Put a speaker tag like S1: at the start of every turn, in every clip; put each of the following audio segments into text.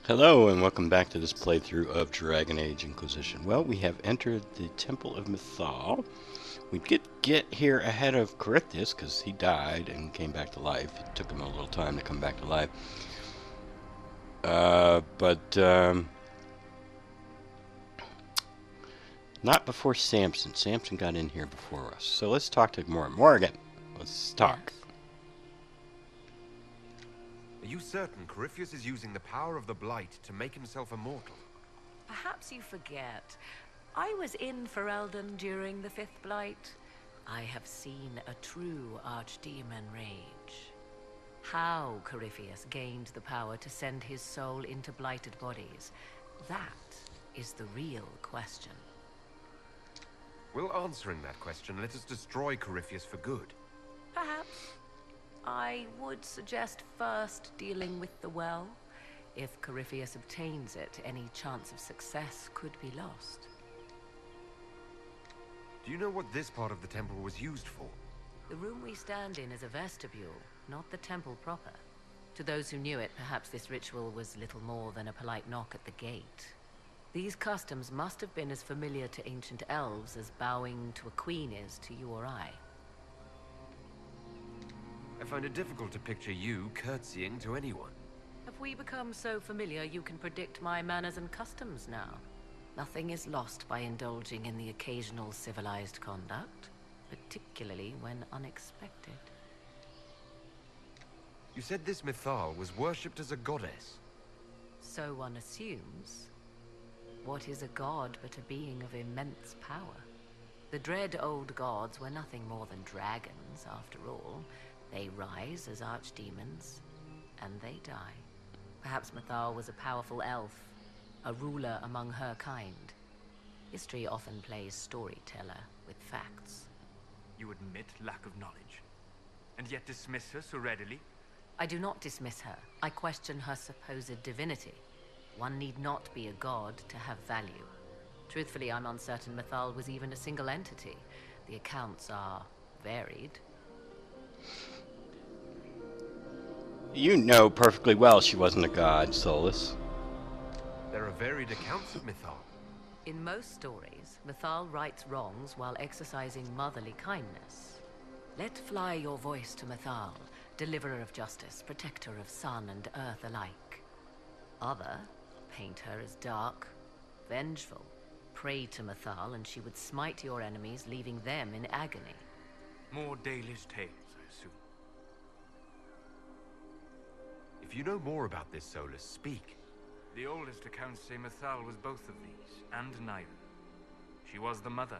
S1: Hello and welcome back to this playthrough of Dragon Age Inquisition. Well, we have entered the Temple of Mythal. We did get here ahead of Corythius because he died and came back to life. It took him a little time to come back to life. But not before Samson. Samson got in here before us. So let's talk to Morgan. Let's talk.
S2: Yes. Are you certain Coryphius is using the power of the Blight to make himself immortal?
S3: Perhaps you forget. I was in Ferelden during the Fifth Blight. I have seen a true archdemon rage. How Coryphius gained the power to send his soul into blighted bodies, that is the real question.
S2: Will answering that question let us destroy Coryphius for good?
S3: Perhaps. I would suggest first dealing with the well. If Coryphius obtains it, any chance of success could be lost.
S2: Do you know what this part of the temple was used for?
S3: The room we stand in is a vestibule, not the temple proper. To those who knew it, perhaps this ritual was little more than a polite knock at the gate. These customs must have been as familiar to ancient elves as bowing to a queen is to you or I.
S2: I find it difficult to picture you curtsying to anyone.
S3: Have we become so familiar you can predict my manners and customs now? Nothing is lost by indulging in the occasional civilized conduct, particularly when unexpected.
S2: You said this Mythal was worshipped as a goddess.
S3: So one assumes. What is a god but a being of immense power? The dread old gods were nothing more than dragons, after all. They rise as archdemons, and they die. Perhaps Mythal was a powerful elf, a ruler among her kind. History often plays storyteller with facts.
S4: You admit lack of knowledge, and yet dismiss her so readily?
S3: I do not dismiss her. I question her supposed divinity. One need not be a god to have value. Truthfully, I'm uncertain Mythal was even a single entity. The accounts are varied.
S1: You know perfectly well she wasn't a god, Solus.
S2: There are varied accounts of Mythal.
S3: In most stories, Mythal rights wrongs while exercising motherly kindness. Let fly your voice to Mythal, deliverer of justice, protector of sun and earth alike. Other paint her as dark, vengeful. Pray to Mythal and she would smite your enemies, leaving them in agony.
S4: More Dalish tales, I assume.
S2: If you know more about this, Solus, speak.
S4: The oldest accounts say Mythal was both of these, and neither. She was the mother,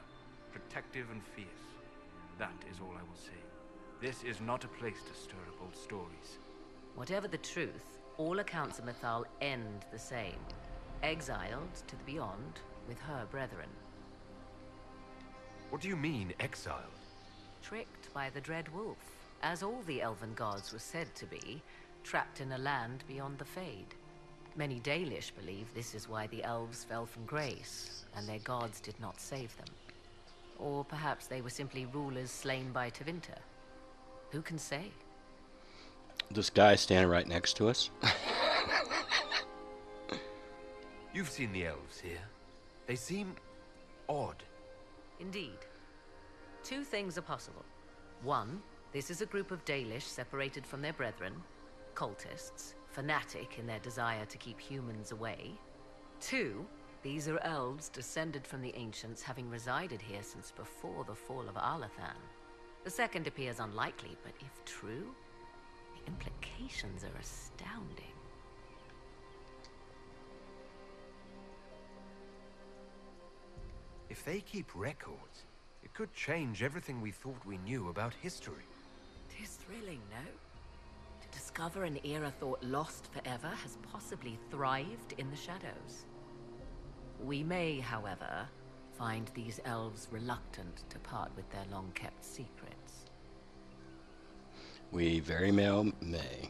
S4: protective and fierce. That is all I will say. This is not a place to stir up old stories.
S3: Whatever the truth, all accounts of Mythal end the same. Exiled to the beyond with her brethren.
S2: What do you mean, exiled?
S3: Tricked by the Dread Wolf, as all the elven gods were said to be, trapped in a land beyond the Fade. Many Dalish believe this is why the elves fell from grace, and their gods did not save them. Or perhaps they were simply rulers slain by Tevinter. Who can say?
S1: This guy standing right next to us.
S2: You've seen the elves here. They seem odd.
S3: Indeed. Two things are possible. One, this is a group of Dalish separated from their brethren, cultists, fanatic in their desire to keep humans away. Two, these are elves descended from the ancients, having resided here since before the fall of Arlathan. The second appears unlikely, but if true, the implications are astounding.
S2: If they keep records, it could change everything we thought we knew about history.
S3: Tis thrilling, no? To discover an era thought lost forever has possibly thrived in the shadows. We may, however, find these elves reluctant to part with their long-kept secrets.
S1: We very well may.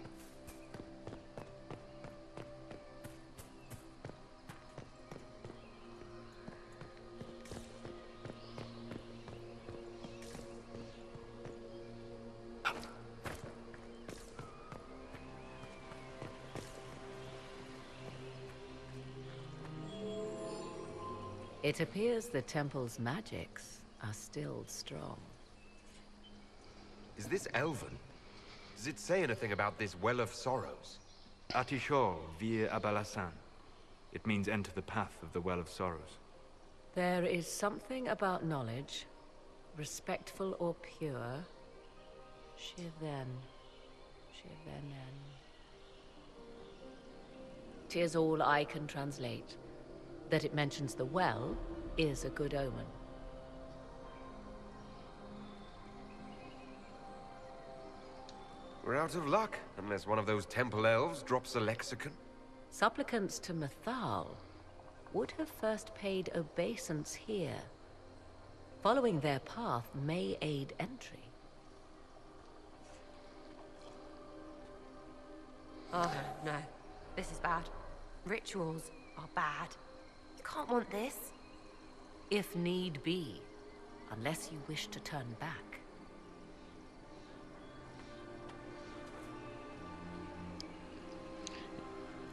S3: It appears the temple's magics are still strong.
S2: Is this Elven? Does it say anything about this Well of Sorrows?
S4: Atishor vir Abalasan. It means enter the path of the Well of Sorrows.
S3: There is something about knowledge, respectful or pure. Shivenen. 'Tis all I can translate. That it mentions the well is a good omen.
S2: We're out of luck, unless one of those temple elves drops a lexicon.
S3: Supplicants to Mythal would have first paid obeisance here. Following their path may aid entry.
S5: Oh, no. This is bad. Rituals are bad. You can't want this.
S3: If need be, unless you wish to turn back.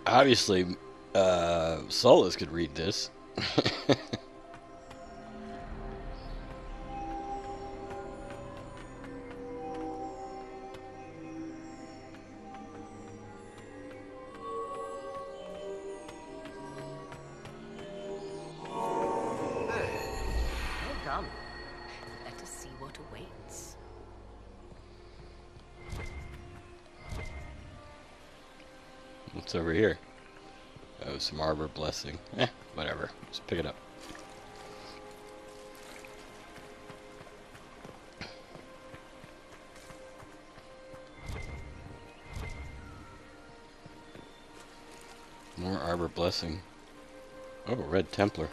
S1: Obviously, Solus could read this.
S3: Well done. Let us see what awaits.
S1: What's over here? Oh, some Arbor Blessing. Whatever. Just pick it up. More Arbor Blessing. Oh, Red Templar.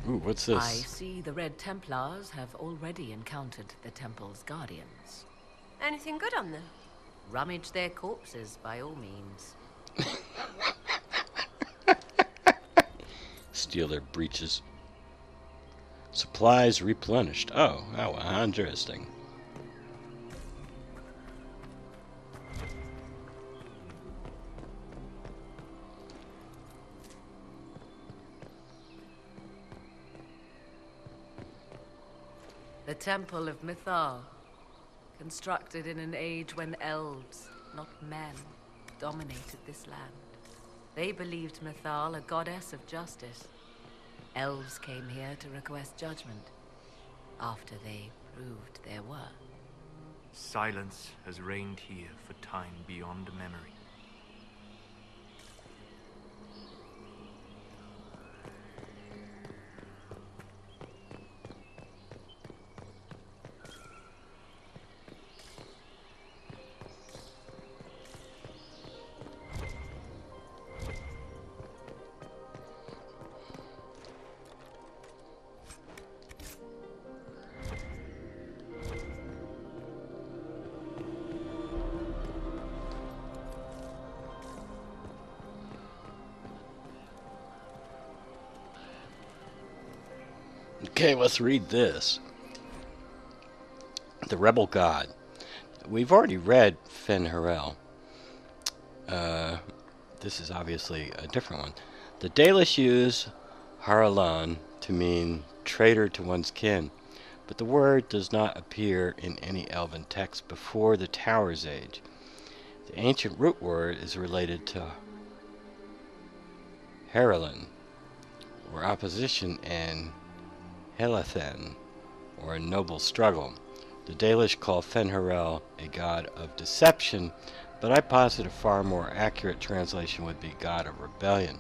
S1: Ooh, what's this?
S3: I see the Red Templars have already encountered the temple's guardians.
S5: Anything good on them?
S3: Rummage their corpses by all means.
S1: Steal their breeches. Supplies replenished. Oh, how interesting.
S3: The Temple of Mythal, constructed in an age when elves, not men, dominated this land. They believed Mythal a goddess of justice. Elves came here to request judgment, after they proved their worth.
S4: Silence has reigned here for time beyond memory.
S1: Okay, let's read this. The Rebel God. We've already read Fen'Harel. This is obviously a different one. The Dalish use Haralan to mean traitor to one's kin, but the word does not appear in any Elven text before the Tower's Age. The ancient root word is related to Haralin, or opposition, and Helathen, or a noble struggle. The Dalish call Fen'Harel a god of deception, but I posit a far more accurate translation would be god of rebellion.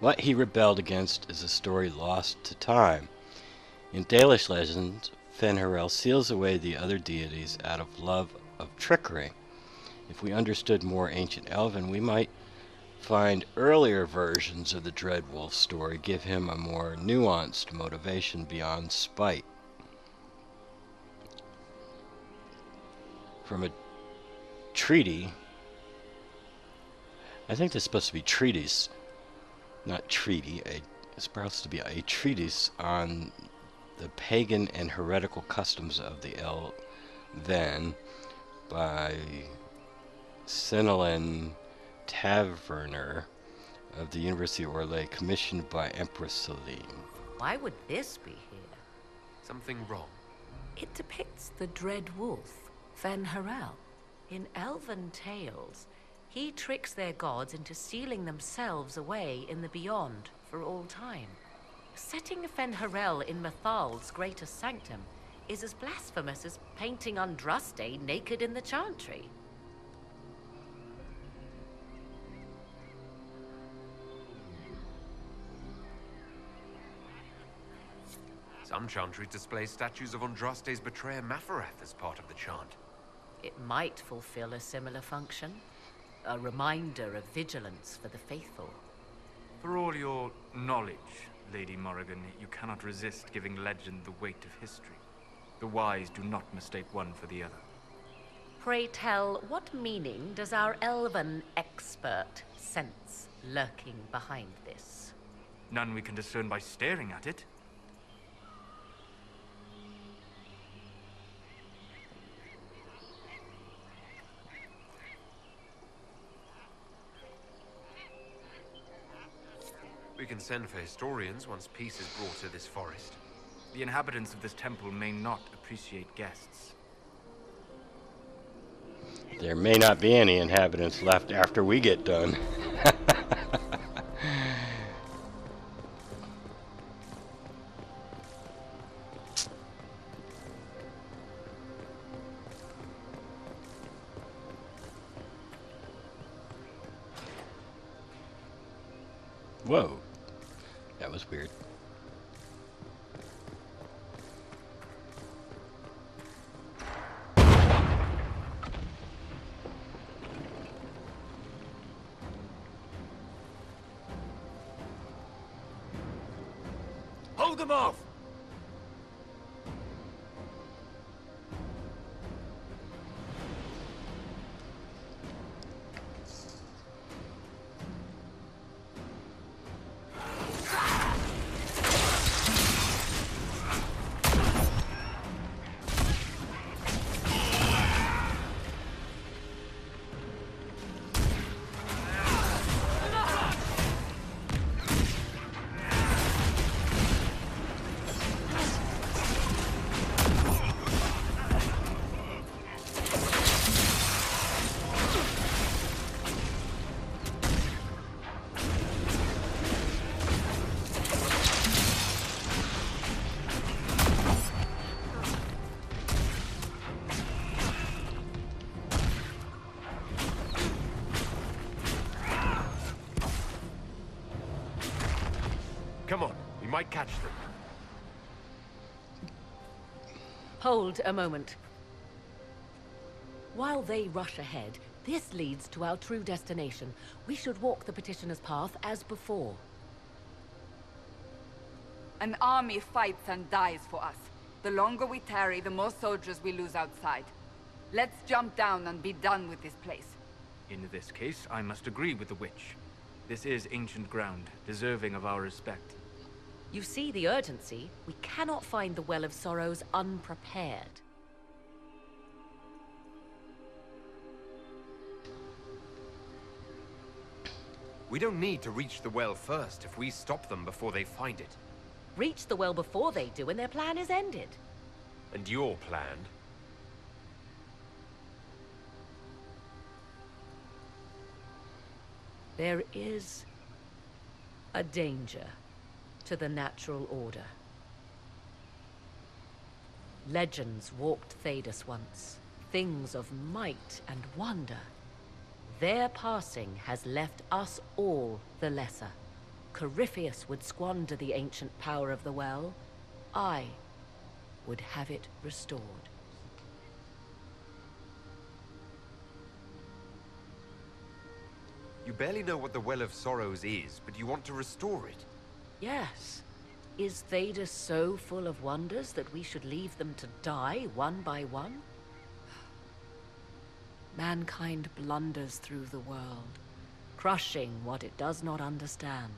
S1: What he rebelled against is a story lost to time. In Dalish legends, Fen'Harel seals away the other deities out of love of trickery. If we understood more ancient Elven, we might find earlier versions of the Dreadwolf story give him a more nuanced motivation beyond spite. From a treaty, I think this is supposed to be treatise, not treaty. It's supposed to be a treatise on the pagan and heretical customs of the then by Senelin Taverner of the University of Orlais, commissioned by Empress Celine.
S3: Why would this be here?
S2: Something wrong?
S3: It depicts the dread wolf, Fen-Harel. In elven tales, he tricks their gods into sealing themselves away in the beyond for all time. Setting Fen-Harel in Methal's greatest sanctum is as blasphemous as painting Andraste naked in the chantry.
S2: Some chantries display statues of Andraste's betrayer Mafarath as part of the chant.
S3: It might fulfill a similar function. A reminder of vigilance for the faithful.
S4: For all your knowledge, Lady Morrigan, you cannot resist giving legend the weight of history. The wise do not mistake one for the other.
S3: Pray tell, what meaning does our elven expert sense lurking behind this?
S4: None we can discern by staring at it.
S2: We can send for historians once peace is brought to this forest.
S4: The inhabitants of this temple may not appreciate guests.
S1: There may not be any inhabitants left after we get done. Whoa, that was weird.
S2: Hold them off! Come on, we might catch them.
S3: Hold a moment. While they rush ahead, this leads to our true destination. We should walk the petitioner's path as before.
S6: An army fights and dies for us. The longer we tarry, the more soldiers we lose outside. Let's jump down and be done with this place.
S4: In this case, I must agree with the witch. This is ancient ground, deserving of our respect.
S3: You see the urgency? We cannot find the Well of Sorrows unprepared.
S2: We don't need to reach the well first if we stop them before they find it.
S3: Reach the well before they do and their plan is ended.
S2: And your plan?
S3: There is a danger to the natural order. Legends walked Thedas once, things of might and wonder. Their passing has left us all the lesser. Corypheus would squander the ancient power of the well. I would have it restored.
S2: You barely know what the Well of Sorrows is, but you want to restore it.
S3: Yes. Is Thedas so full of wonders that we should leave them to die one by one? Mankind blunders through the world, crushing what it does not understand.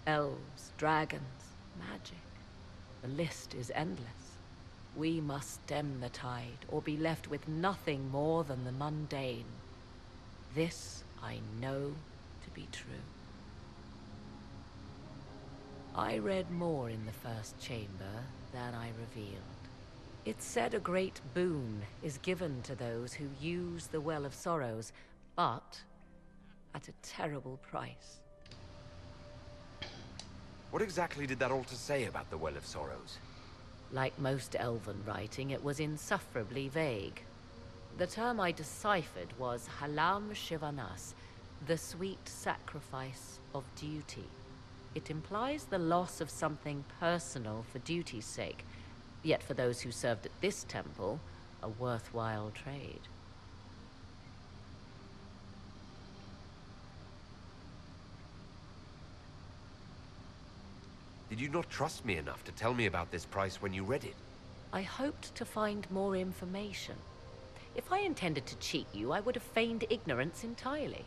S3: Elves, dragons, magic. The list is endless. We must stem the tide, or be left with nothing more than the mundane. This I know to be true. I read more in the first chamber than I revealed. It said a great boon is given to those who use the Well of Sorrows, but at a terrible price.
S2: What exactly did that altar say about the Well of Sorrows?
S3: Like most elven writing, it was insufferably vague. The term I deciphered was Halam Shivanas, the sweet sacrifice of duty. It implies the loss of something personal for duty's sake, yet for those who served at this temple, a worthwhile trade.
S2: Did you not trust me enough to tell me about this price when you read it?
S3: I hoped to find more information. If I intended to cheat you, I would have feigned ignorance entirely.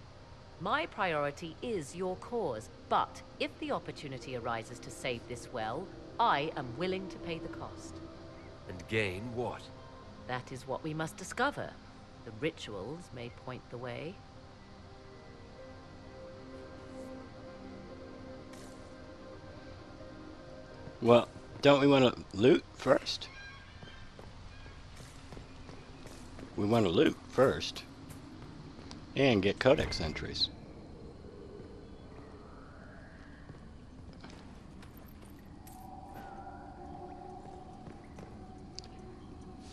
S3: My priority is your cause, but if the opportunity arises to save this well, I am willing to pay the cost.
S2: And gain what?
S3: That is what we must discover. The rituals may point the way.
S1: Well, don't we want to loot first? We want to loot first. And get codex entries.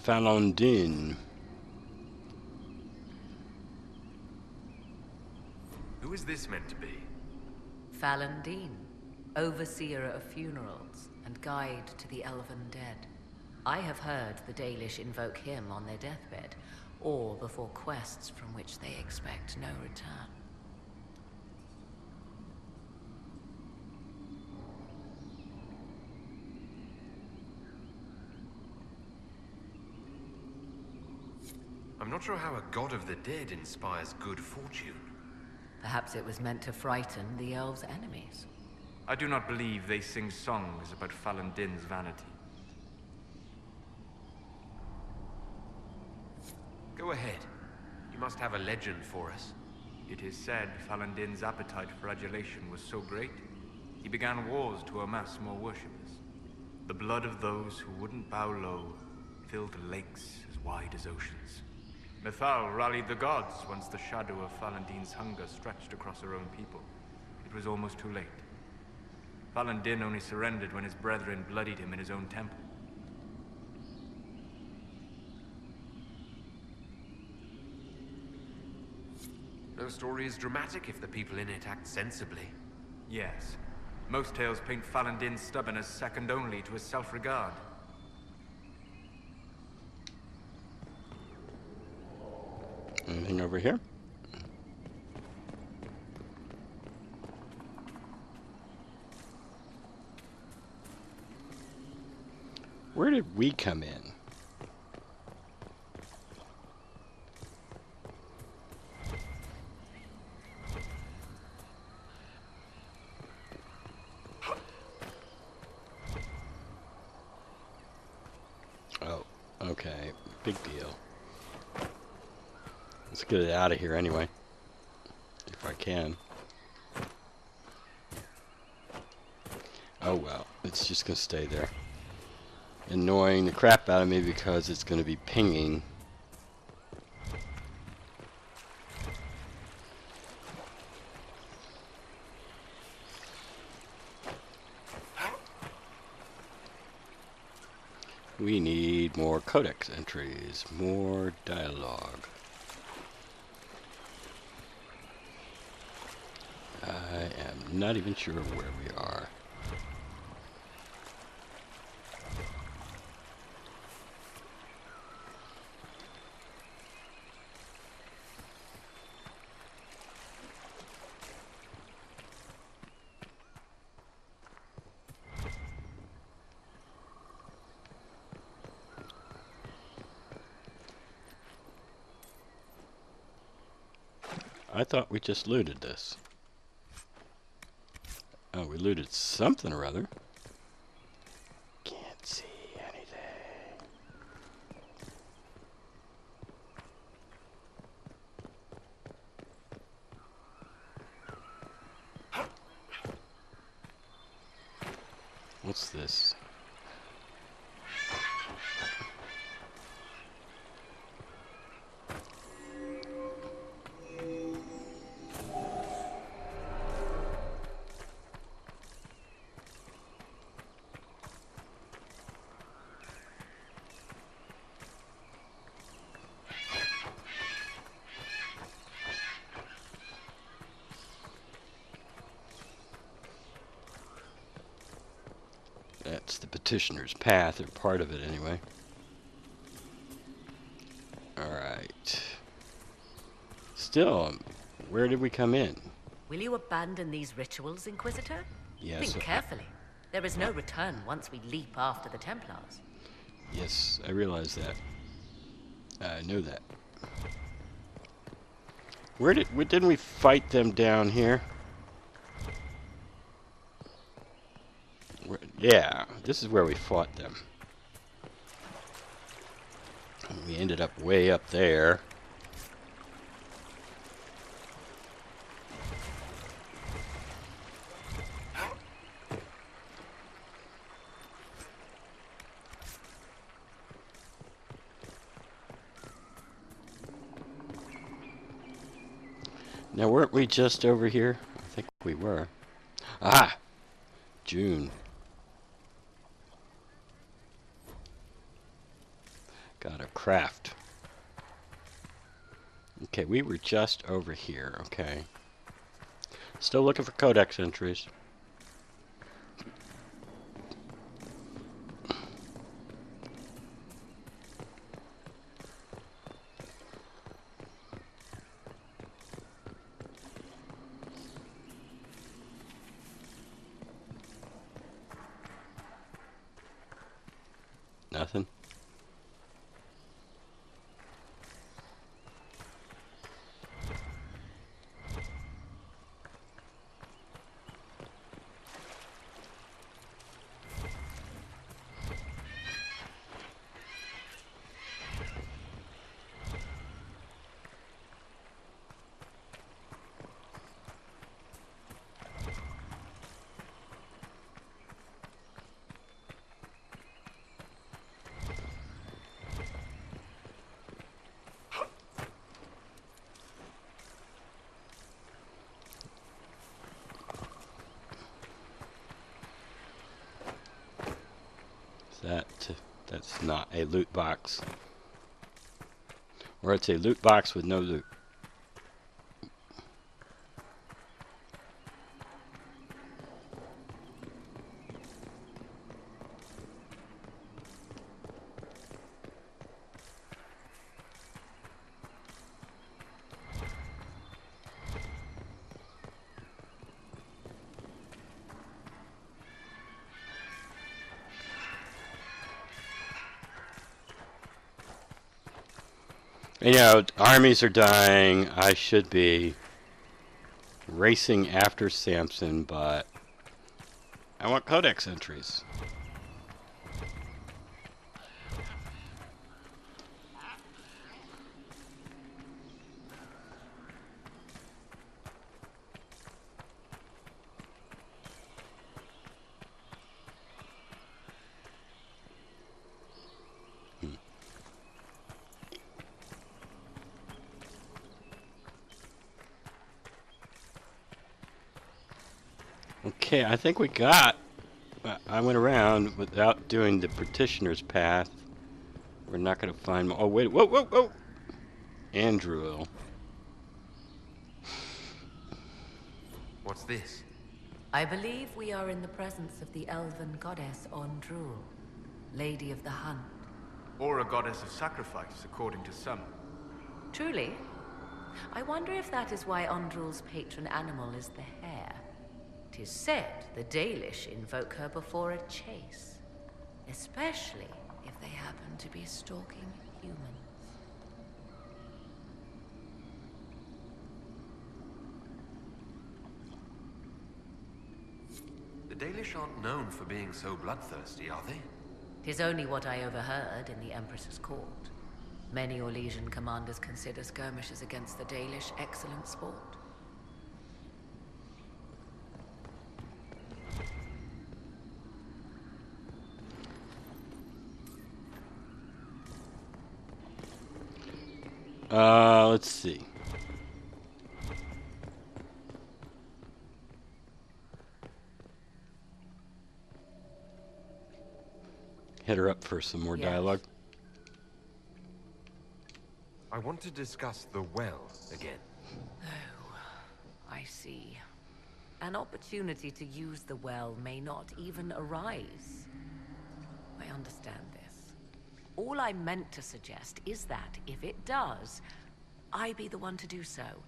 S1: Falondin.
S2: Who is this meant to be?
S3: Falondin, overseer of funerals and guide to the elven dead. I have heard the Dalish invoke him on their deathbed, or before quests from which they expect no return.
S2: I'm not sure how a god of the dead inspires good fortune.
S3: Perhaps it was meant to frighten the elves' enemies.
S4: I do not believe they sing songs about Falondin's vanity.
S2: Go ahead. You must have a legend for us.
S4: It is said Falondin's appetite for adulation was so great, he began wars to amass more worshippers. The blood of those who wouldn't bow low filled lakes as wide as oceans. Mithal rallied the gods once the shadow of Falondin's hunger stretched across her own people. It was almost too late. Falondin only surrendered when his brethren bloodied him in his own temple.
S2: No story is dramatic if the people in it act sensibly.
S4: Yes. Most tales paint Falondin's stubbornness second only to his self-regard.
S1: Anything over here? Where did we come in? Oh, okay. Big deal. Let's get it out of here anyway. If I can. Oh well, it's just gonna stay there. Annoying the crap out of me because it's gonna be pinging. We need more codex entries, more dialogue. I am not even sure where we are. I thought we just looted this. Oh, we looted something or other. Can't What's this? That's the petitioner's path, or part of it anyway. Alright. Still, where did we come in?
S3: Will you abandon these rituals, Inquisitor?
S1: Yes.
S3: Think carefully. There is no return once we leap after the Templars.
S1: Yes, I realize that. I know that. Didn't we fight them down here? Yeah, this is where we fought them. And we ended up way up there. Now, weren't we just over here? I think we were. Ah! June. Got a craft. Okay, we were just over here. Okay. Still looking for codex entries. Nothing. That's not a loot box. Or it's a loot box with no loot. You know, armies are dying. I should be racing after Samson, but I want codex entries. Okay, I think we got... I went around without doing the petitioner's path. We're not going to find... Oh, wait. Whoa, whoa, whoa! Andrew.
S2: What's this?
S3: I believe we are in the presence of the elven goddess Ondrul, Lady of the Hunt.
S4: Or a goddess of sacrifice, according to some.
S3: Truly? I wonder if that is why Ondrul's patron animal is the hare. 'Tis said the Dalish invoke her before a chase, especially if they happen to be stalking humans.
S2: The Dalish aren't known for being so bloodthirsty, are they?
S3: 'Tis only what I overheard in the Empress's court. Many Orlesian commanders consider skirmishes against the Dalish excellent sport.
S1: Let's see. Hit her up for some more
S3: Yes.
S1: dialogue.
S2: I want to discuss the well again.
S3: I see. An opportunity to use the well may not even arise. I understand this. All I meant to suggest is that, if it does, I be the one to do so.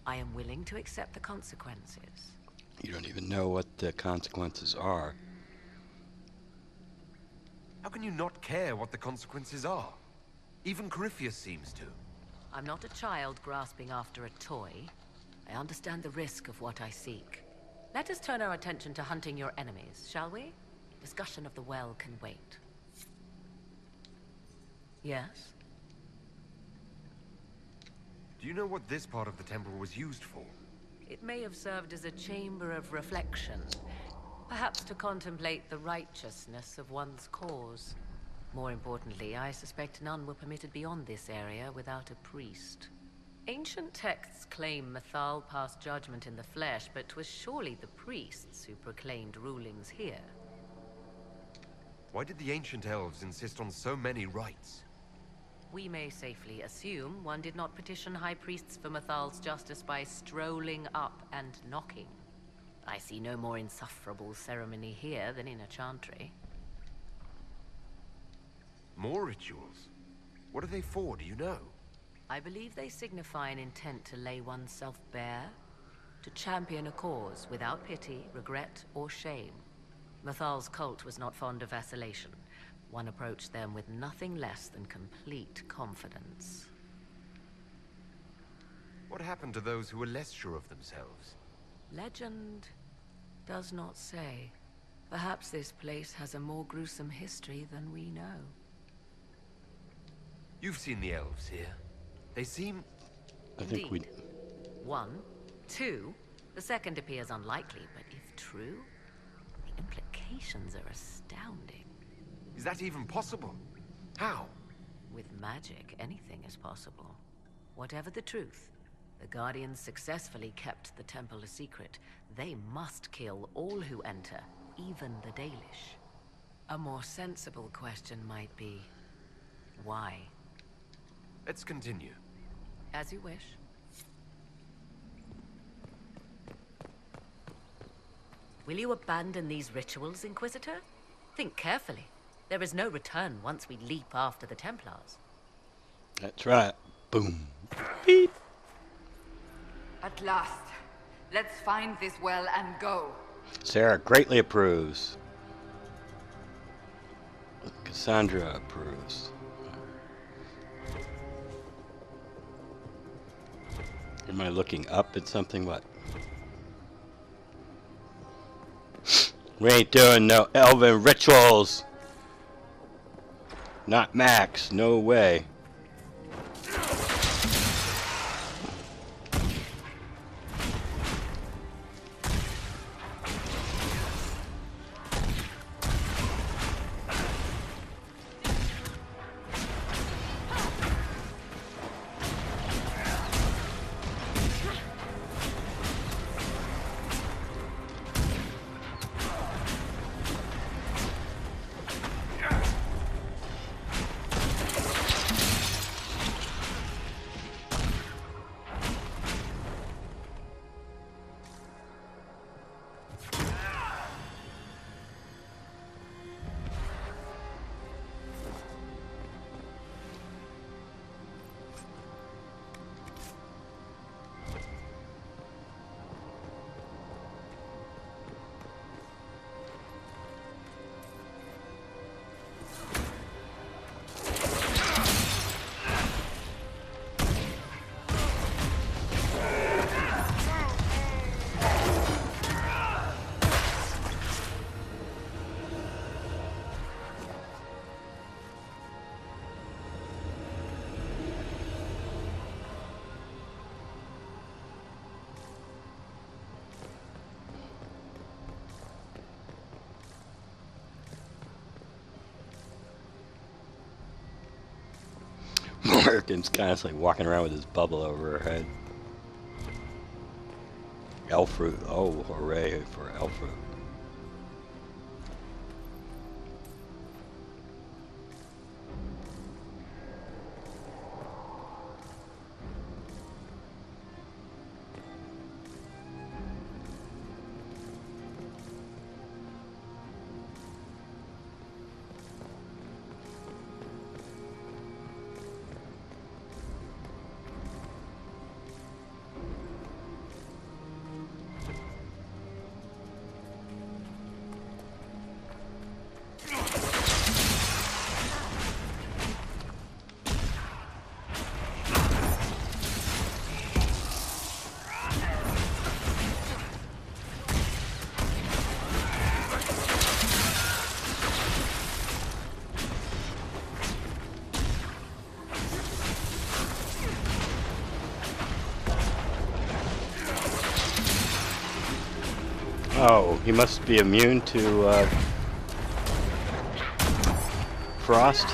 S3: I am willing to accept the consequences.
S1: You don't even know what the consequences are.
S2: How can you not care what the consequences are? Even Corypheus seems to.
S3: I'm not a child grasping after a toy. I understand the risk of what I seek. Let us turn our attention to hunting your enemies, shall we? Discussion of the well can wait. Yes?
S2: Do you know what this part of the temple was used for?
S3: It may have served as a chamber of reflection, perhaps to contemplate the righteousness of one's cause. More importantly, I suspect none were permitted beyond this area without a priest. Ancient texts claim Mythal passed judgment in the flesh, but 'twas surely the priests who proclaimed rulings here.
S2: Why did the ancient elves insist on so many rites?
S3: We may safely assume one did not petition high priests for Mythal's justice by strolling up and knocking. I see no more insufferable ceremony here than in a chantry.
S2: More rituals? What are they for, do you know?
S3: I believe they signify an intent to lay oneself bare, to champion a cause without pity, regret, or shame. Mythal's cult was not fond of vacillation. One approached them with nothing less than complete confidence.
S2: What happened to those who were less sure of themselves?
S3: Legend does not say. Perhaps this place has a more gruesome history than we know.
S2: You've seen the elves here. They seem...
S1: I think we...
S3: Indeed. One. Two. The second appears unlikely, but if true, the implications are astounding.
S2: Is that even possible? How?
S3: With magic, anything is possible. Whatever the truth, the Guardians successfully kept the temple a secret. They must kill all who enter, even the Dalish. A more sensible question might be, why?
S2: Let's continue.
S3: As you wish. Will you abandon these rituals, Inquisitor? Think carefully. There is no return once we leap after the Templars.
S1: That's right. Boom. Beep.
S6: At last. Let's find this well and go.
S1: Sarah greatly approves. Cassandra approves. Am I looking up at something? What? We ain't doing no elven rituals. Not Max. No way. Merkin's constantly walking around with his bubble over her head. Elf fruit. Oh, hooray for elf fruit. Oh, he must be immune to frost.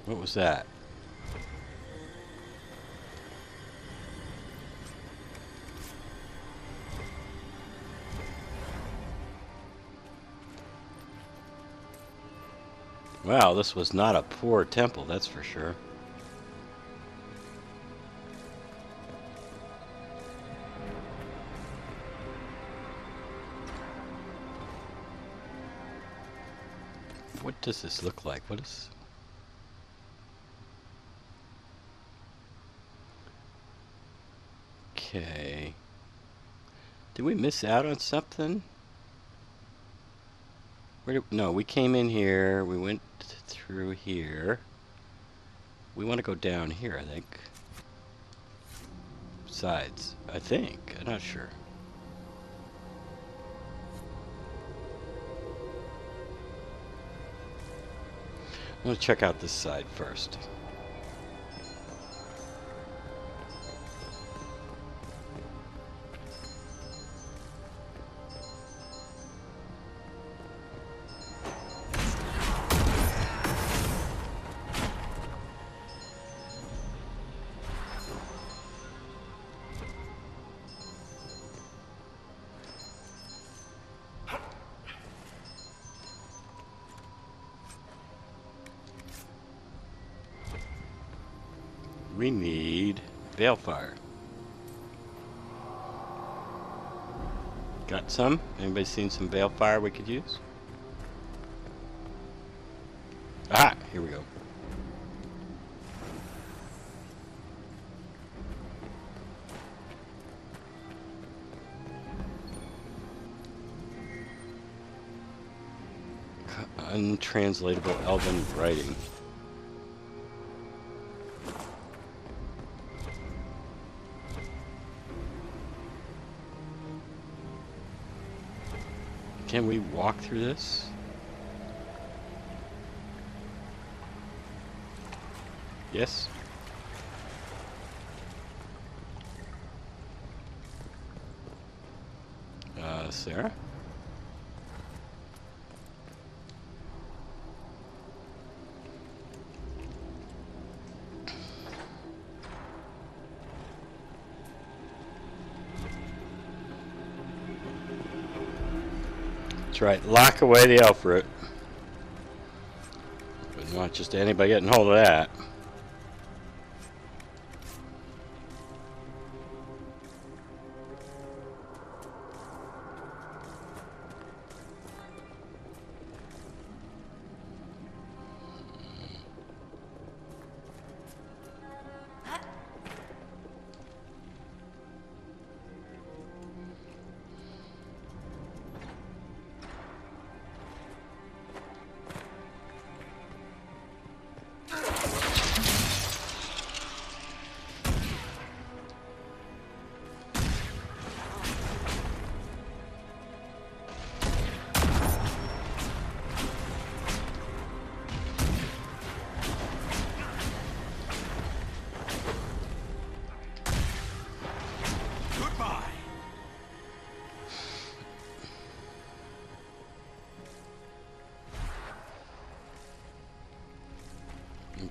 S1: What was that? Wow, this was not a poor temple, that's for sure. What does this look like? What is... Okay. Did we miss out on something? No, we came in here, we went through here. We want to go down here, I think. Sides, I think. I'm not sure. I'm going to check out this side first. We need balefire. Got some? Anybody seen some balefire we could use? Ah, here we go. Untranslatable elven writing. Can we walk through this? Yes? Sarah? That's right, lock away the elf root. Wouldn't want just anybody getting hold of that.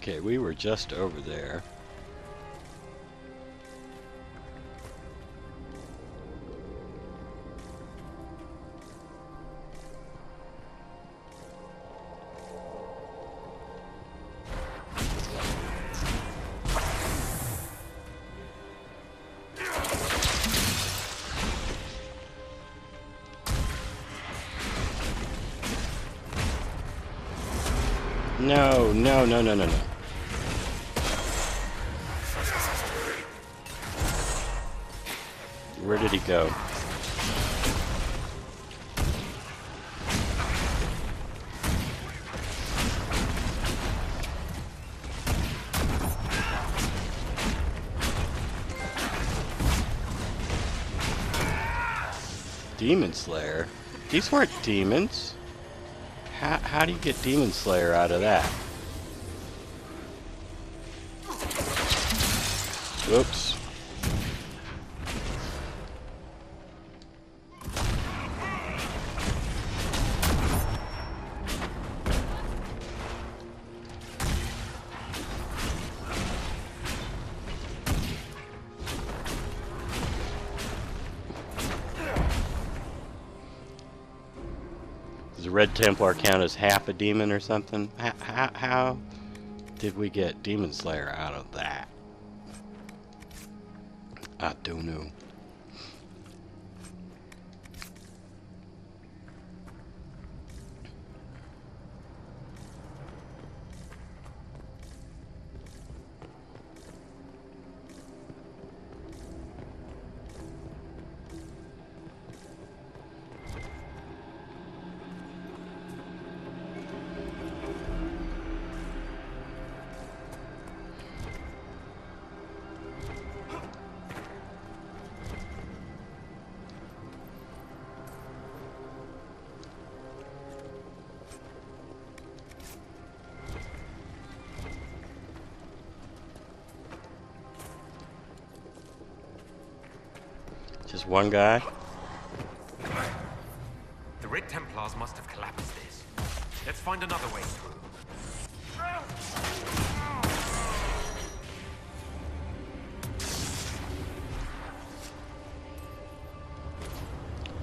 S1: Okay, we were just over there. No, no, no, no, no, no. Where did he go? Demon Slayer? These weren't demons. How do you get Demon Slayer out of that? Whoops. Does the Red Templar count as half a demon or something? How did we get Demon Slayer out of that? I don't know. Just one guy?
S2: The Red Templars must have collapsed this. Let's find another way through.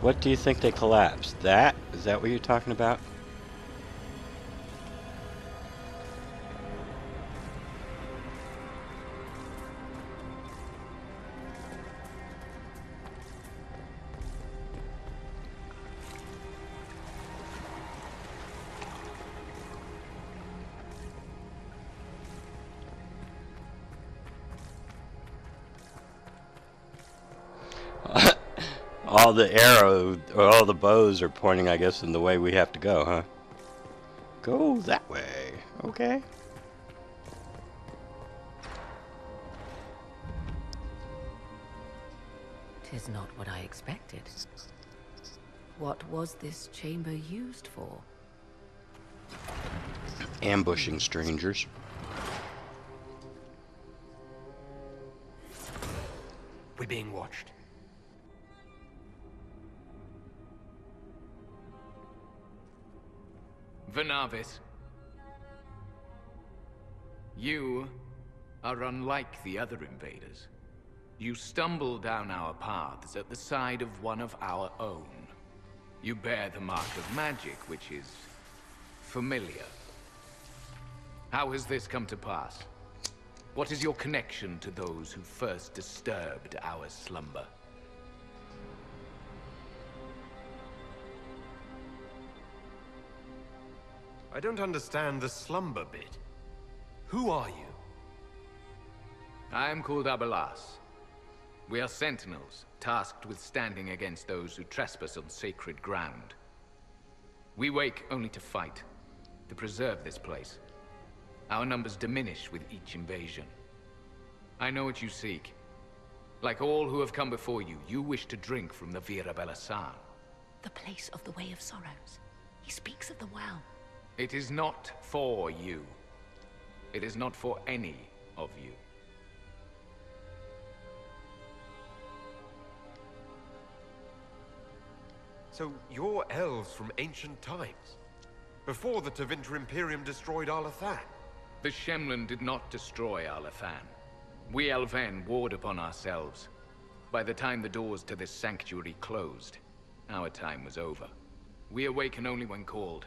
S1: What do you think they collapsed? That? Is that what you're talking about? All the arrows, or all the bows are pointing, I guess, in the way we have to go, huh? Go that way. Okay.
S3: Tis not what I expected. What was this chamber used for?
S1: Ambushing strangers.
S2: We're being watched.
S7: Venavis, you are unlike the other invaders. You stumble down our paths at the side of one of our own. You bear the mark of magic, which is familiar. How has this come to pass? What is your connection to those who first disturbed our slumber?
S2: I don't understand the slumber bit. Who are you?
S7: I am called Abelas. We are sentinels, tasked with standing against those who trespass on sacred ground. We wake only to fight, to preserve this place. Our numbers diminish with each invasion. I know what you seek. Like all who have come before you, you wish to drink from the Vira Belasan.
S5: The place of the Way of Sorrows. He speaks of the well.
S7: It is not for you. It is not for any of you.
S2: So you're elves from ancient times? Before the Tevinter Imperium destroyed Arlathan?
S7: The Shemlin did not destroy Alephan. We Elven warred upon ourselves. By the time the doors to this sanctuary closed, our time was over. We awaken only when called,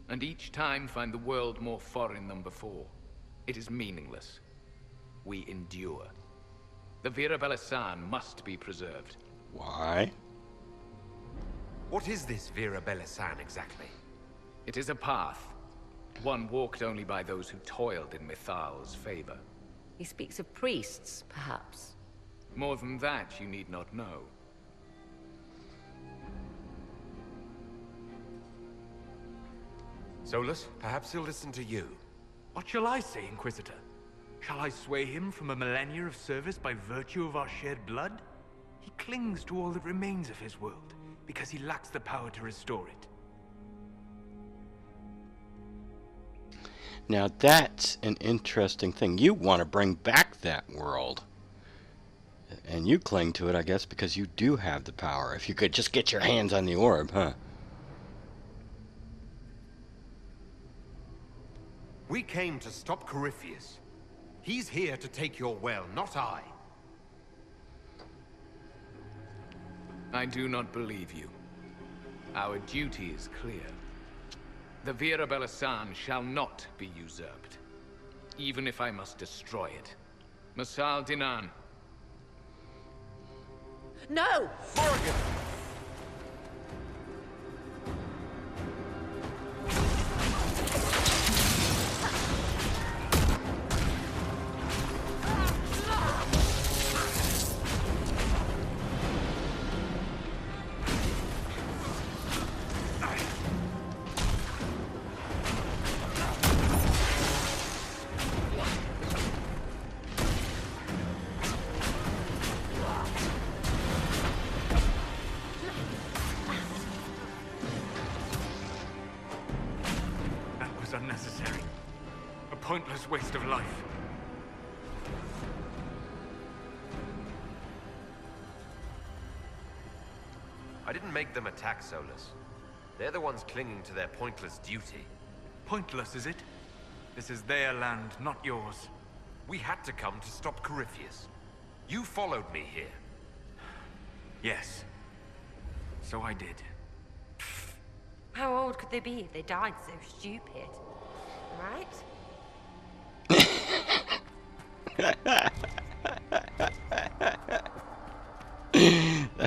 S7: and each time find the world more foreign than before. It is meaningless. We endure. The Vera Belisan must be preserved.
S1: Why?
S2: What is this Vera Belisan exactly?
S7: It is a path, one walked only by those who toiled in Mithal's favor.
S3: He speaks of priests, perhaps.
S7: More than that, you need not know.
S2: Solus, perhaps he'll listen to you.
S4: What shall I say, Inquisitor? Shall I sway him from a millennia of service by virtue of our shared blood? He clings to all that remains of his world, because he lacks the power to restore it.
S1: Now that's an interesting thing. You want to bring back that world. And you cling to it, I guess, because you do have the power. If you could just get your hands on the orb, huh?
S2: We came to stop Corypheus. He's here to take your well, not I.
S7: I do not believe you. Our duty is clear. The Vera Belisan shall not be usurped, even if I must destroy it. Masal Dinan.
S3: No!
S2: Morrigan!
S4: Unnecessary. A pointless waste of life.
S2: I didn't make them attack Solus. They're the ones clinging to their pointless duty.
S4: Pointless, is it? This is their land, not yours.
S2: We had to come to stop Corypheus. You followed me here.
S4: Yes. So I did.
S5: How old could they be if they died so stupid? Right?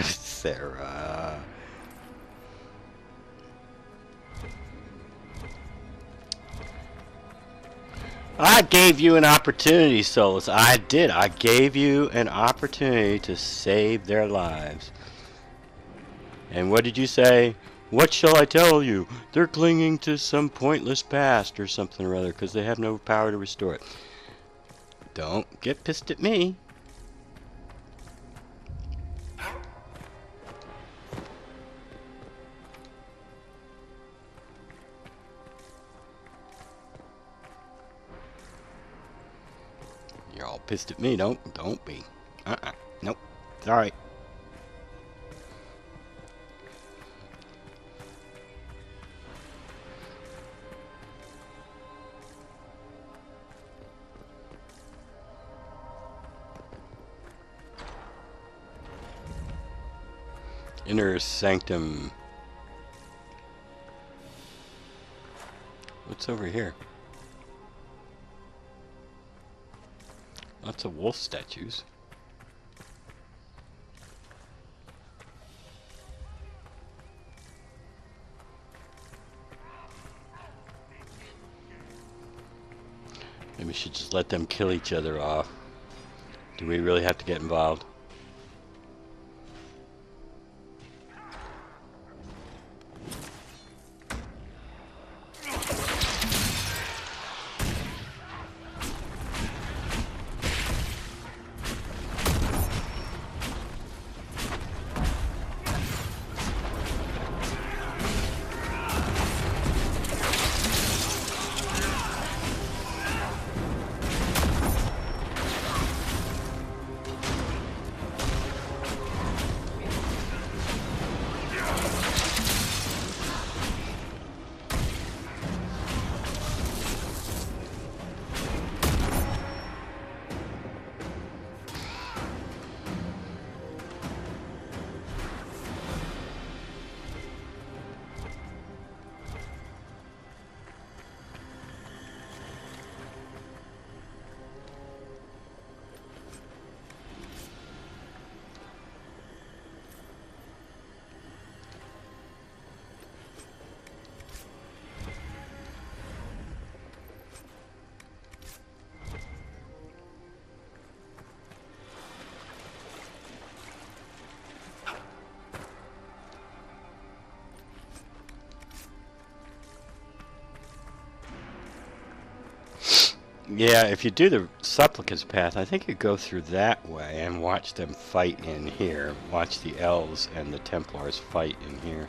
S1: Sarah. I gave you an opportunity, Solus. I did. I gave you an opportunity to save their lives. And what did you say? What shall I tell you? They're clinging to some pointless past or something or other because they have no power to restore it. Don't get pissed at me. You're all pissed at me. Don't be. Nope. Sorry. Inner sanctum. What's over here? Lots of wolf statues. Maybe we should just let them kill each other off. Do we really have to get involved? Yeah, if you do the supplicant's path, I think you go through that way and watch them fight in here. Watch the elves and the Templars fight in here.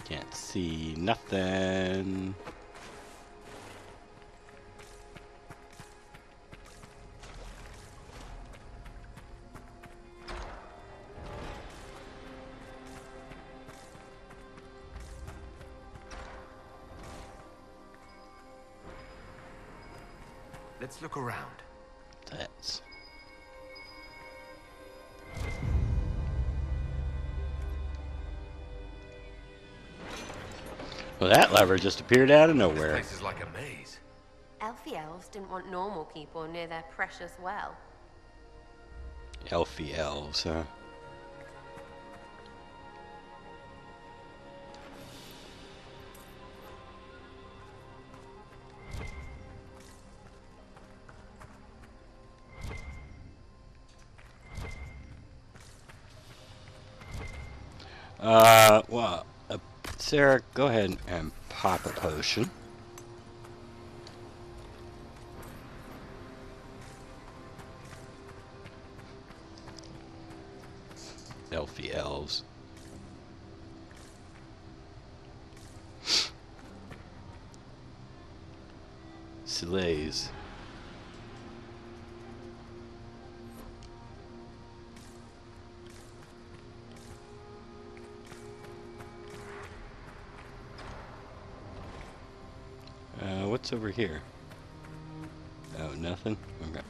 S1: Can't see nothing.
S2: Let's look around.
S1: That's... Well, that lever just appeared out of
S2: This
S1: nowhere.
S2: place is like a maze.
S5: Elfie elves didn't want normal people near their precious well.
S1: Elfie elves, huh? Well, Sarah, go ahead and pop a potion. Elfie elves. Sleighs. What's over here? Oh, nothing? Okay.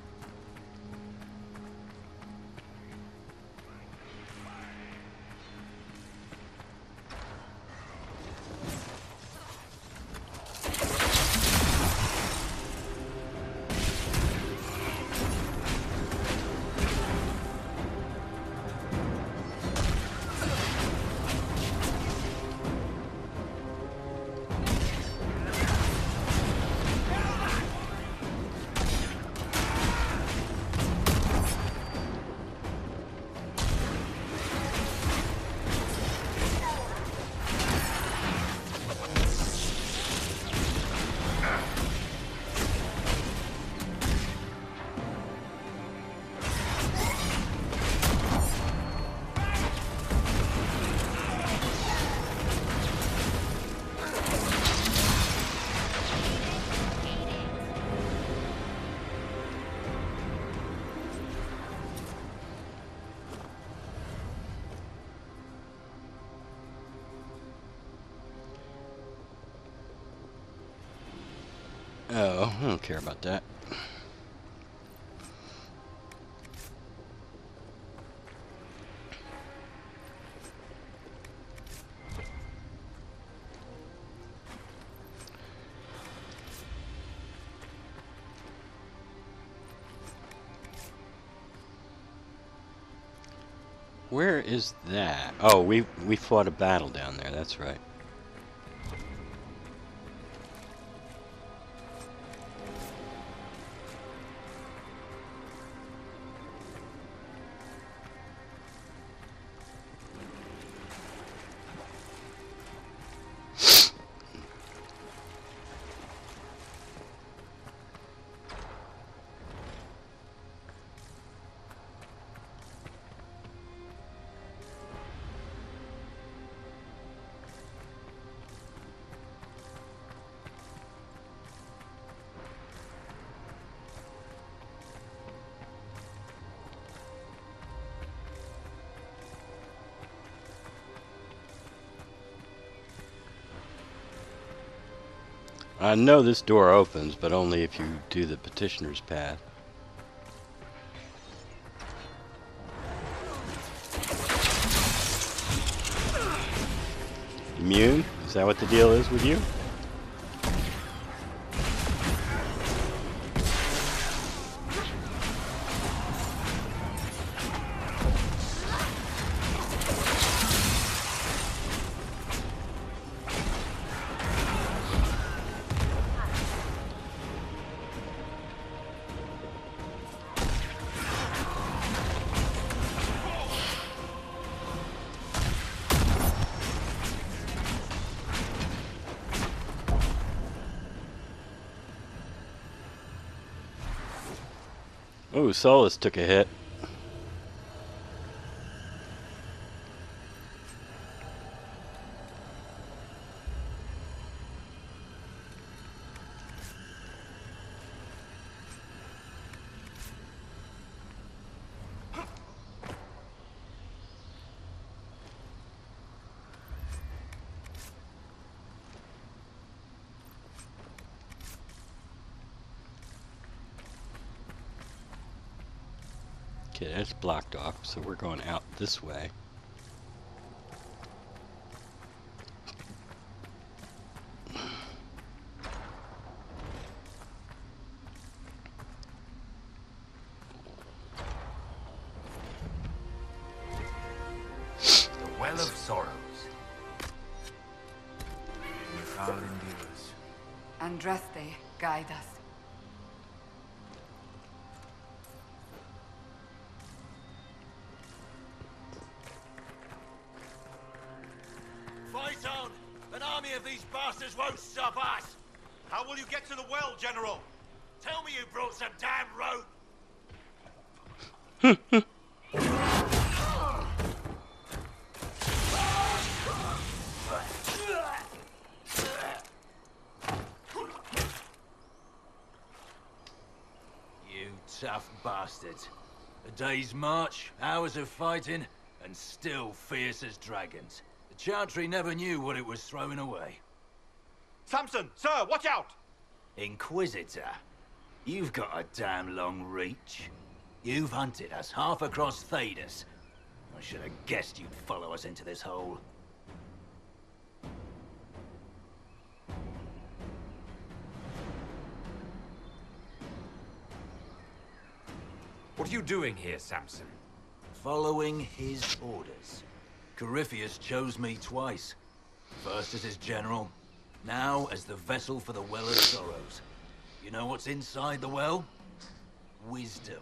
S1: Oh, I don't care about that. Where is that? Oh, we fought a battle down there, that's right. I know this door opens, but only if you do the petitioner's path. Immune? Is that what the deal is with you? Oh, Solus took a hit. Okay, that's blocked off, so we're going out this way.
S2: The Well of Sorrows.
S4: Mithal endures.
S6: Andraste, guide us.
S8: Fight on! An army of these bastards won't stop us! How will you get to the well, General? Tell me you brought some damn rope! You tough bastards. A day's march, hours of fighting, and still fierce as dragons. The Chantry never knew what it was throwing away.
S9: Samson, sir, watch out!
S8: Inquisitor, you've got a damn long reach. You've hunted us half across Thedas. I should have guessed you'd follow us into this hole.
S2: What are you doing here, Samson?
S8: Following his orders. Corypheus chose me twice. First as his general, now as the vessel for the Well of Sorrows. You know what's inside the well? Wisdom.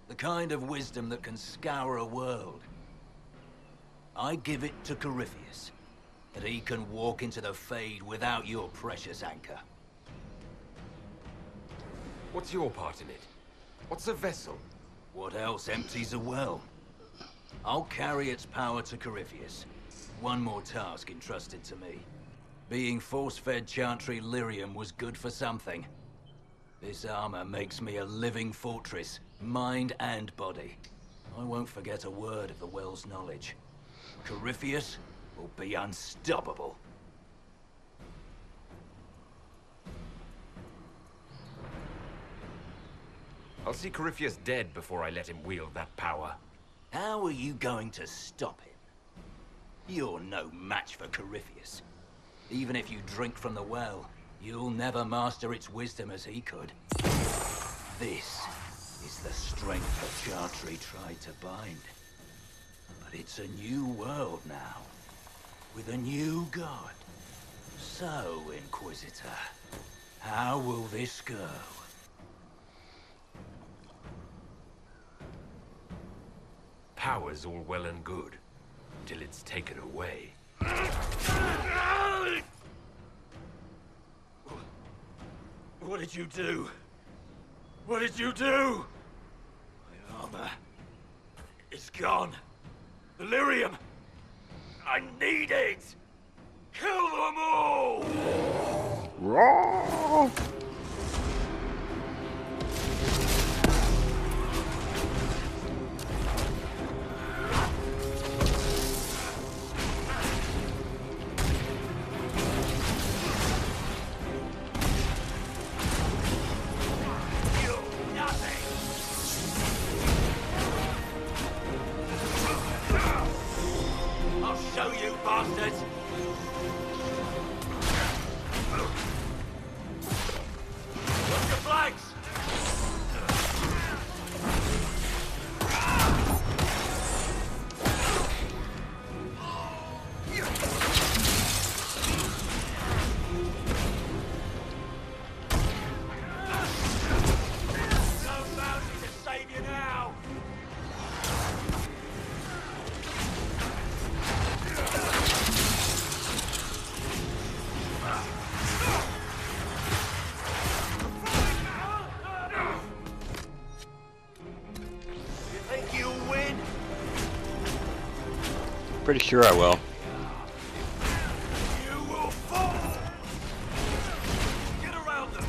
S8: The kind of wisdom that can scour a world. I give it to Corypheus, that he can walk into the Fade without your precious anchor.
S2: What's your part in it? What's a vessel?
S8: What else empties a well? I'll carry its power to Corypheus. One more task entrusted to me. Being force-fed Chantry lyrium was good for something. This armor makes me a living fortress, mind and body. I won't forget a word of the well's knowledge. Corypheus will be unstoppable.
S2: I'll see Corypheus dead before I let him wield that power.
S8: How are you going to stop him? You're no match for Corypheus. Even if you drink from the well, you'll never master its wisdom as he could. This is the strength the Chantry tried to bind. But it's a new world now, with a new god. So, Inquisitor, how will this go?
S2: Power's all well and good, till it's taken away.
S8: What did you do? What did you do? My armor is gone. The lyrium! I need it! Kill them all!
S1: Roar!
S8: I'll show you, bastards!
S1: pretty sure I will.
S9: You will fall! Get around them!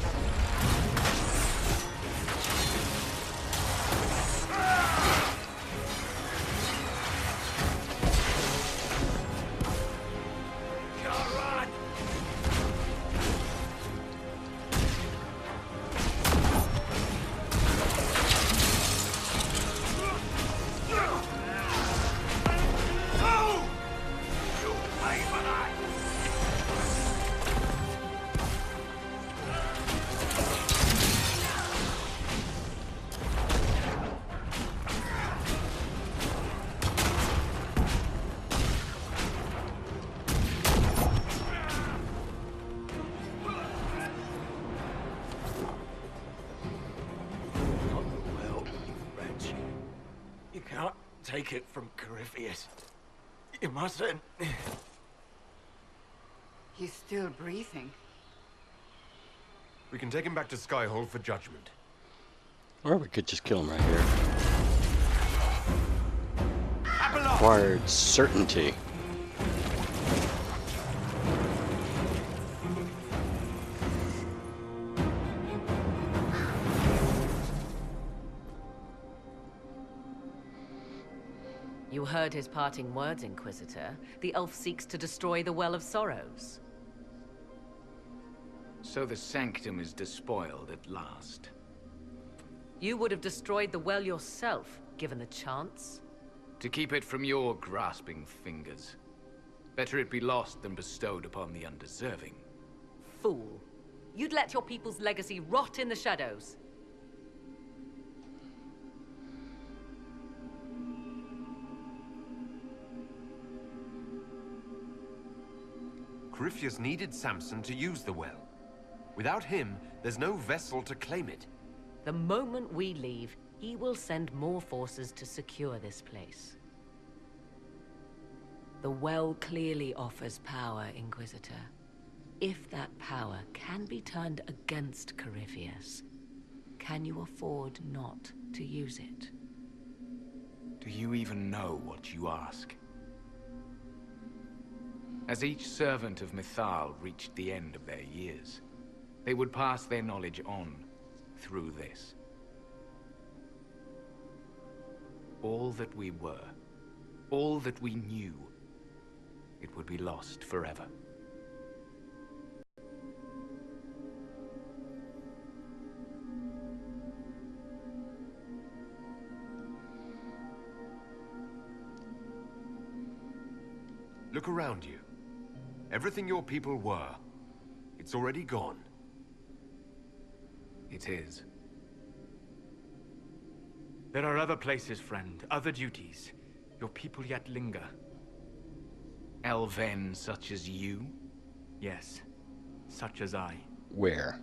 S9: Run! Take it from Corypheus. You mustn't.
S6: He's still breathing.
S2: We can take him back to Skyhold for judgment.
S1: Or we could just kill him right here. Required certainty.
S3: You heard his parting words, Inquisitor. The elf seeks to destroy the Well of Sorrows.
S7: So the sanctum is despoiled at last.
S3: You would have destroyed the well yourself, given the chance.
S7: To keep it from your grasping fingers. Better it be lost than bestowed upon the undeserving.
S3: Fool. You'd let your people's legacy rot in the shadows.
S2: Corypheus needed Samson to use the well. Without him, there's no vessel to claim it.
S3: The moment we leave, he will send more forces to secure this place. The well clearly offers power, Inquisitor. If that power can be turned against Corypheus, can you afford not to use it?
S7: Do you even know what you ask? As each servant of Mythal reached the end of their years, they would pass their knowledge on through this. All that we were, all that we knew, it would be lost forever.
S2: Look around you. Everything your people were, it's already gone.
S7: It is.
S4: There are other places, friend, other duties. Your people yet linger.
S7: Elven such as you?
S4: Yes, such as I.
S1: Where?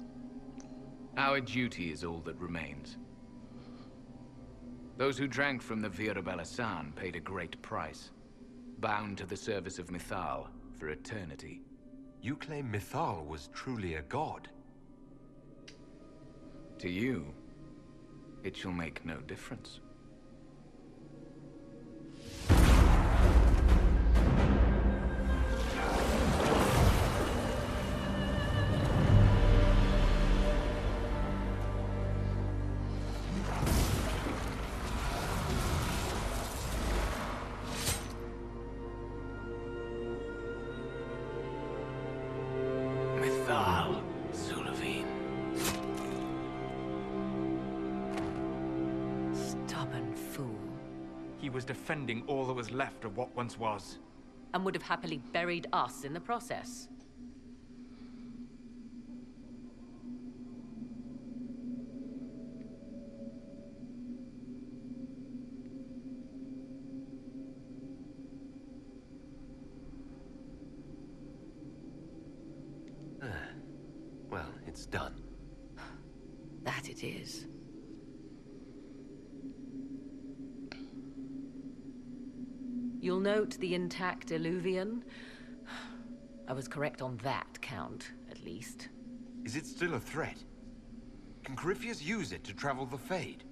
S7: Our duty is all that remains. Those who drank from the Vira Belasan paid a great price, bound to the service of Mythal for eternity.
S2: You claim Mythal was truly a god?
S7: To you, it shall make no difference.
S4: He was defending all that was left of what once was.
S3: And would have happily buried us in the process.
S2: Well, it's done.
S3: That it is. You'll note the intact Illuvian. I was correct on that count, at least.
S2: Is it still a threat? Can Corypheus use it to travel the Fade?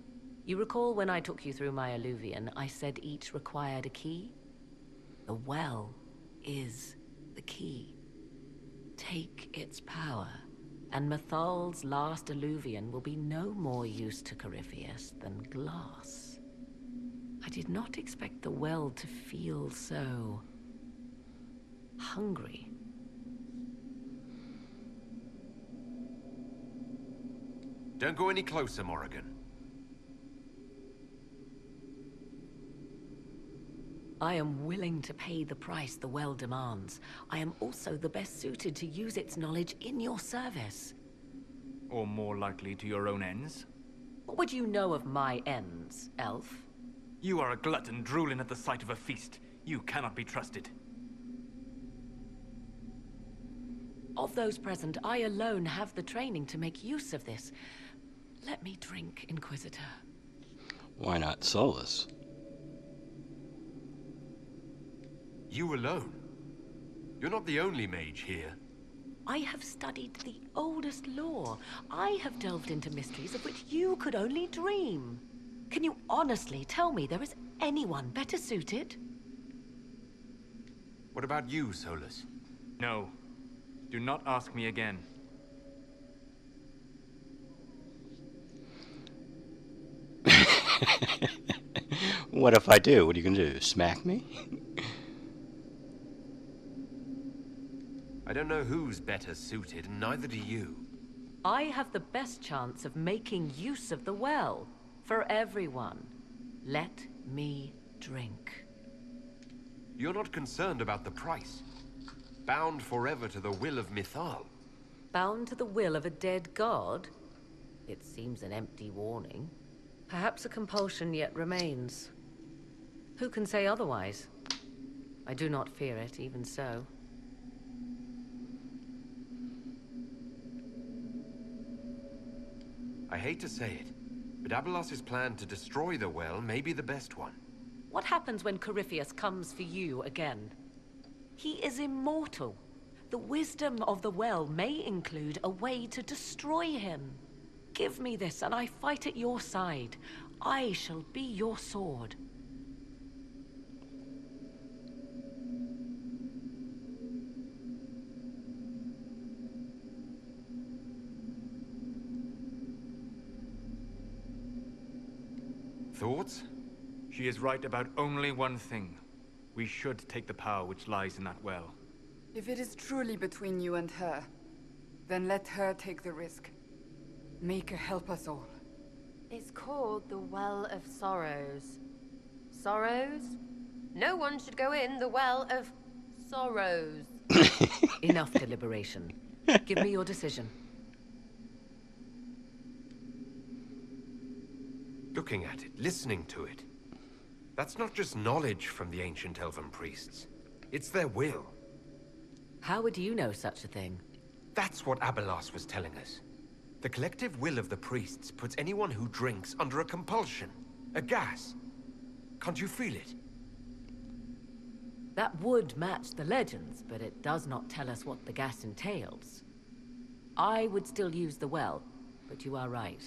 S3: You recall when I took you through my Illuvian, I said each required a key? The well is the key. Take its power, and Mythal's last Alluvian will be no more use to Corypheus than glass. I did not expect the well to feel so hungry.
S2: Don't go any closer, Morrigan.
S3: I am willing to pay the price the well demands. I am also the best suited to use its knowledge in your service.
S4: Or more likely to your own ends?
S3: What would you know of my ends, elf?
S4: You are a glutton drooling at the sight of a feast. You cannot be trusted.
S3: Of those present, I alone have the training to make use of this. Let me drink, Inquisitor.
S1: Why not Solus?
S2: You alone? You're not the only mage here.
S3: I have studied the oldest lore. I have delved into mysteries of which you could only dream. Can you honestly tell me there is anyone better suited?
S2: What about you, Solus?
S4: No. Do not ask me again.
S1: What if I do? What are you gonna do? Smack me?
S2: I don't know who's better suited, and neither do you.
S3: I have the best chance of making use of the well. For everyone. Let me drink.
S2: You're not concerned about the price. Bound forever to the will of Mythal.
S3: Bound to the will of a dead god? It seems an empty warning. Perhaps a compulsion yet remains. Who can say otherwise? I do not fear it, even so.
S2: I hate to say it, but Abelas's plan to destroy the well may be the best one.
S3: What happens when Corypheus comes for you again? He is immortal. The wisdom of the well may include a way to destroy him. Give me this, and I fight at your side. I shall be your sword.
S2: Thoughts?
S4: She is right about only one thing. We should take the power which lies in that well.
S6: If it is truly between you and her, then let her take the risk. Make her help us all.
S5: It's called the Well of Sorrows. Sorrows? No one should go in the Well of Sorrows.
S3: Enough deliberation. Give me your decision.
S2: Looking at it, listening to it. That's not just knowledge from the ancient elven priests. It's their will.
S3: How would you know such a thing?
S2: That's what Abelas was telling us. The collective will of the priests puts anyone who drinks under a compulsion. A gas. Can't you feel it?
S3: That would match the legends, but it does not tell us what the gas entails. I would still use the well, but you are right.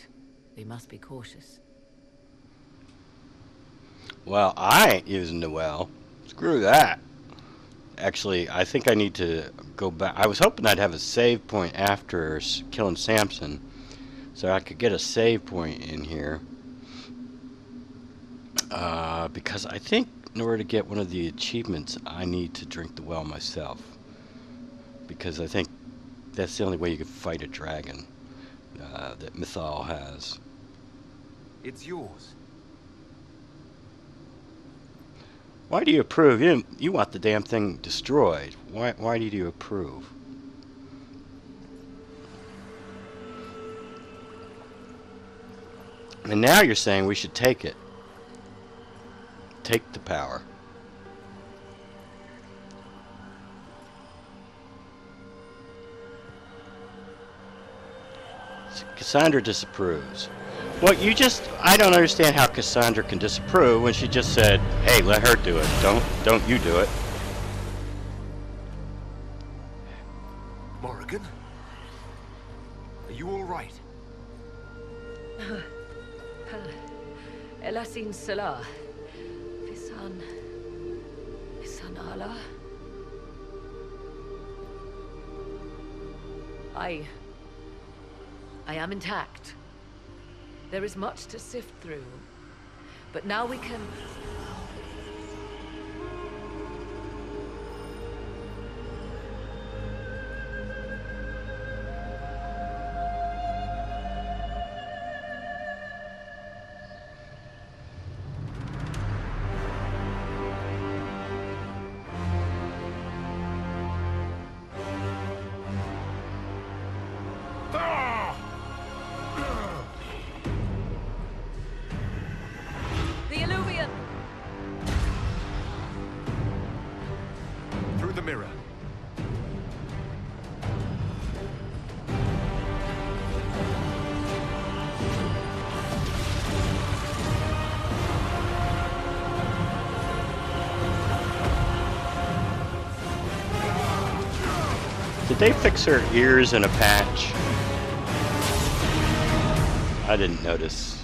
S3: We must be cautious.
S1: Well, I ain't using the well. Screw that. Actually, I think I need to go back. I was hoping I'd have a save point after killing Samson, so I could get a save point in here. Because I think in order to get one of the achievements, I need to drink the well myself. Because I think that's the only way you can fight a dragon that Mythal has.
S2: It's yours.
S1: Why do you approve? You want the damn thing destroyed. Why do you approve? And now you're saying we should take it. Take the power. Cassandra disapproves. Well, I don't understand how Cassandra can disapprove when she just said, hey, let her do it. Don't you do it.
S2: Morrigan? Are you all right?
S3: Elasin Salah. Visan. Tanala. I am intact. There is much to sift through, but now we can... The Illuvian!
S2: Through the mirror.
S1: Did they fix her ears in a patch? I didn't notice.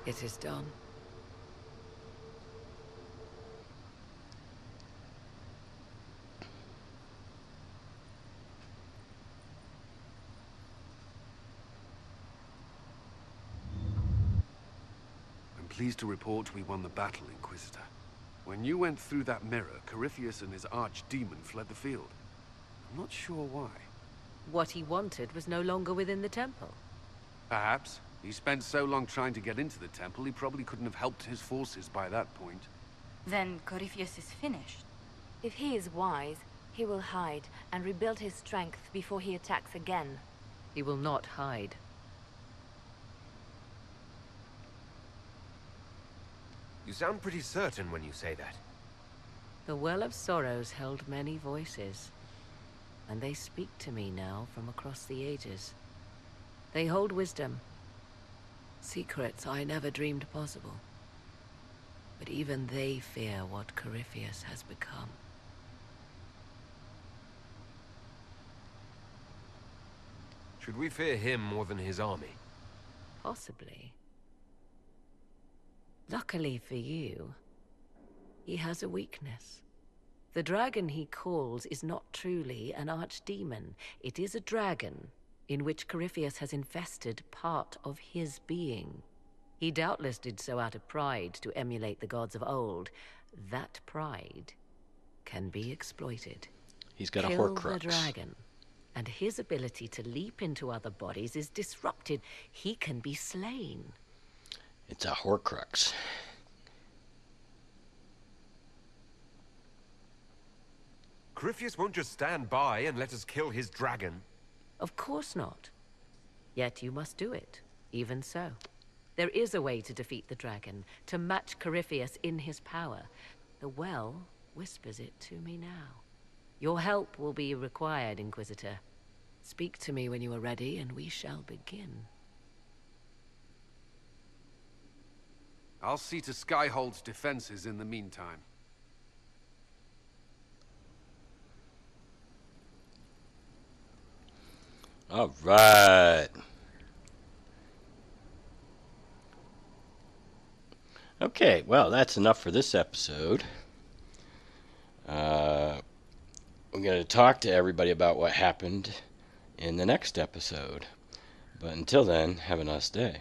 S3: It is done.
S10: I'm pleased to report we won the battle, Inquisitor. When you went through that mirror, Corypheus and his archdemon fled the field. I'm not sure why.
S3: What he wanted was no longer within the temple.
S10: Perhaps. He spent so long trying to get into the temple, he probably couldn't have helped his forces by that point.
S11: Then Corypheus is finished.
S5: If he is wise, he will hide and rebuild his strength before he attacks again.
S3: He will not hide.
S2: You sound pretty certain when you say that.
S3: The Well of Sorrows held many voices, and they speak to me now from across the ages. They hold wisdom. Secrets I never dreamed possible. But even they fear what Corypheus has become.
S2: Should we fear him more than his army?
S3: Possibly. Luckily for you, he has a weakness. The dragon he calls is not truly an archdemon. It is a dragon in which Corypheus has infested part of his being. He doubtless did so out of pride to emulate the gods of old. That pride can be exploited.
S1: He's got a
S3: Kill
S1: Horcrux.
S3: the dragon, and his ability to leap into other bodies is disrupted. He can be slain.
S1: It's a Horcrux.
S2: Corypheus won't just stand by and let us kill his dragon.
S3: Of course not. Yet you must do it, even so. There is a way to defeat the dragon, to match Corypheus in his power. The well whispers it to me now. Your help will be required, Inquisitor. Speak to me when you are ready, and we shall begin.
S10: I'll see to Skyhold's defenses in the meantime.
S1: All right. Okay, well, that's enough for this episode. we're going to talk to everybody about what happened in the next episode. But until then, have a nice day.